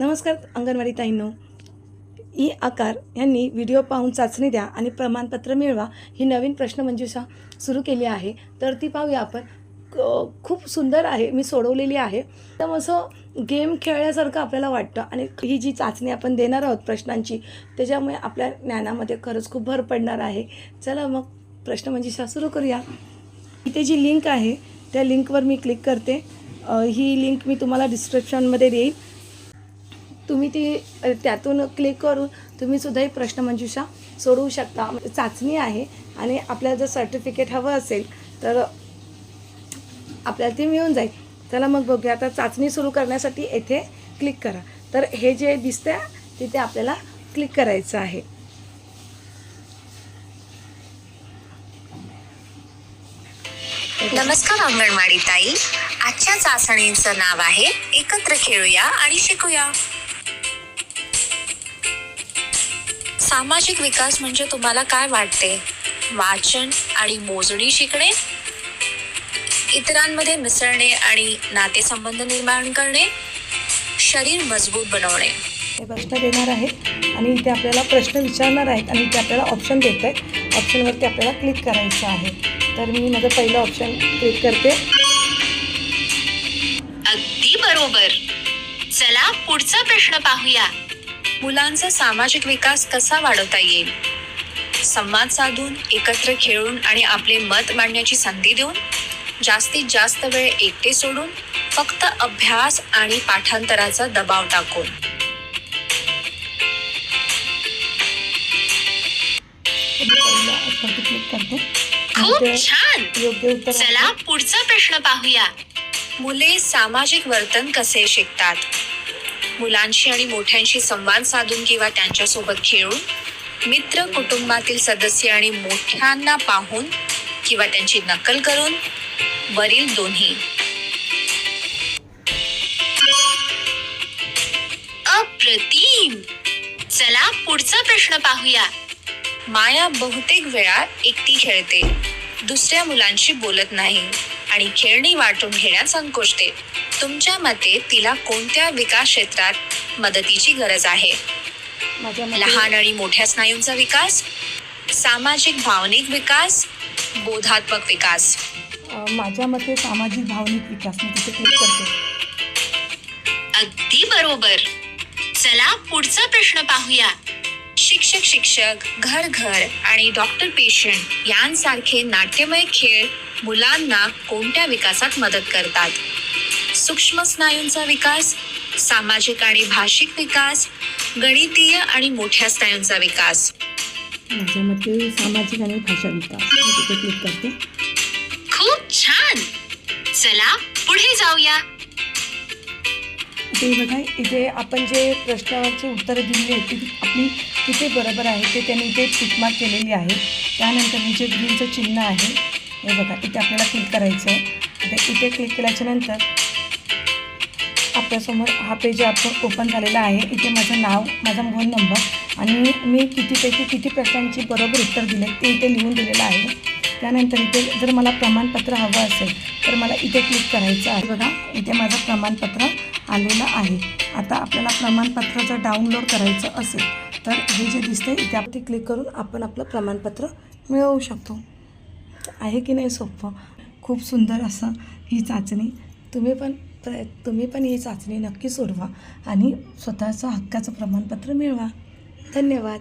नमस्कार अंगणवाडी ताईंनो. ई आकार यांनी व्हिडिओ पाहून चाचणी द्या आणि प्रमाणपत्र मिळवा ही नवीन प्रश्नमंजुषा सुरू केली आहे. तर ती पाहूया आपण. खूप सुंदर आहे, मी सोडवलेली आहे. तर असं गेम खेळल्यासारखं आपल्याला वाटतं आणि ही जी चाचणी आपण देणार आहोत प्रश्नांची, त्याच्यामुळे आपल्या ज्ञानामध्ये खरंच खूप भर पडणार आहे. चला मग प्रश्नमंजुषा सुरू करूया. इथे जी लिंक आहे त्या लिंकवर मी क्लिक करते. ही लिंक मी तुम्हाला डिस्क्रिप्शनमध्ये देईन. तुम्ही ती त्यातून क्लिक करून तुम्हीसुद्धा ही प्रश्नमंजुषा सोडवू शकता. चाचणी आहे आणि आपल्याला जर सर्टिफिकेट हवं असेल तर आपल्याला ते मिळून जाईल. चला मग बघूया. आता चाचणी सुरू करण्यासाठी येथे क्लिक करा. तर हे जे दिसतंय तिथे आपल्याला क्लिक करायचं आहे. नमस्कार अंगणवाडी ताई. आजच्या चाचणीचं नाव आहे एकत्र खेळूया आणि शिकूया. सामाजिक विकास म्हणजे तुम्हाला काय वाटते? वाचन आणि मोजणी शिकणे, इतरांमध्ये मिसळणे आणि नातेसंबंध निर्माण करणे, शरीर मजबूत बनवणे. हे प्रश्न देणार आहेत आणि इथे आपल्याला प्रश्न विचारणार आहेत आणि इथे आपल्याला ऑप्शन देत आहेत. ऑप्शनवरती आपल्याला क्लिक करायचं आहे. तर मी माझं पहिलं ऑप्शन क्लिक करते. अगदी बरोबर. चला पुढचा प्रश्न पाहूया. मुलांचा सामाजिक विकास कसा वाढवता येईल? संवाद साधून, एकत्र खेळून आणि आपले मत मांडण्याची संधी देऊन, जास्तीत जास्त वेळ एकटे सोडून, फक्त अभ्यास आणि पाठांतराचा दबाव टाकून. क्लिक करते. खूप छान. योग्य उत्तर. चला पुढचा प्रश्न पाहूया. मुले सामाजिक वर्तन कसे शिकतात? मुलांशी आणि मोठ्यांशी संवाद साधून किंवा त्यांच्यासोबत खेळून, मित्र, कुटुंबातील सदस्य आणि मोठ्यांना पाहून किंवा त्यांची नकल करून, वरील दोन्ही. अप्रतिम. चला पुढचा प्रश्न पाहूया. माया बहुतेक वेळा एकटी खेळते, दुसऱ्या मुलांशी बोलत नाही आणि खेळणी वाटून घेण्यात संकोचते. तुमच्या मते तिला कोणत्या विकास क्षेत्रात मदतीची गरज आहे? लहान आणि मोठ्या स्नायूंचा विकास, सामाजिक भावनिक विकास, बोधात्मक विकास. माझ्या मते सामाजिक भावनिक विकास. मी तिथे क्लिक करते. अगदी बरोबर. चला पुढचा प्रश्न पाहूया. शिक्षक, घर आणि डॉक्टर पेशंट यांसारखे नाट्यमय खेळ मुलांना कोणत्या विकासात मदत करतात? सूक्ष्म स्नायूंचा विकास, सामाजिक आणि भाषिक विकास, गणितीय आणि मोठ्या स्नायूंचा विकास. माझ्या मते सामाजिक आणि भाषा विकास. मी तिथे क्लिक करते. खूप छान. चला पुढे जाऊया. ते बघा, इथे आपण जे प्रश्नाची उत्तरं दिलेली आहेत ती आपली किती बरोबर आहे ते त्यांनी इथे टिकमार्क केलेली आहे. त्यानंतर हे जे ग्रीनचं चिन्ह आहे हे बघा, इथे आपल्याला क्लिक करायचं आहे. आता इथे क्लिक केल्याच्यानंतर आपल्यासमोर हा पेज आपण ओपन झालेला आहे. इथे माझं नाव, माझा मोबाईल नंबर आणि मी किती प्रश्नांची बरोबर उत्तर दिले ते इथे लिहून दिलेलं आहे. त्यानंतर इथे जर मला प्रमाणपत्र हवं असेल तर मला इथे क्लिक करायचं आहे. बघा, इथे माझं प्रमाणपत्र आलेलं आहे. आता आपल्याला प्रमाणपत्र जर डाउनलोड करायचं असेल तर हे जे दिसते इथे आपण क्लिक करून आपण आपलं प्रमाणपत्र मिळवू शकतो. आहे की नाही सोपं? खूप सुंदर असं ही चाचणी. तुम्ही पण ही चाचणी नक्की सोडवा आणि स्वतःचं हक्काचं प्रमाणपत्र मिळवा. धन्यवाद.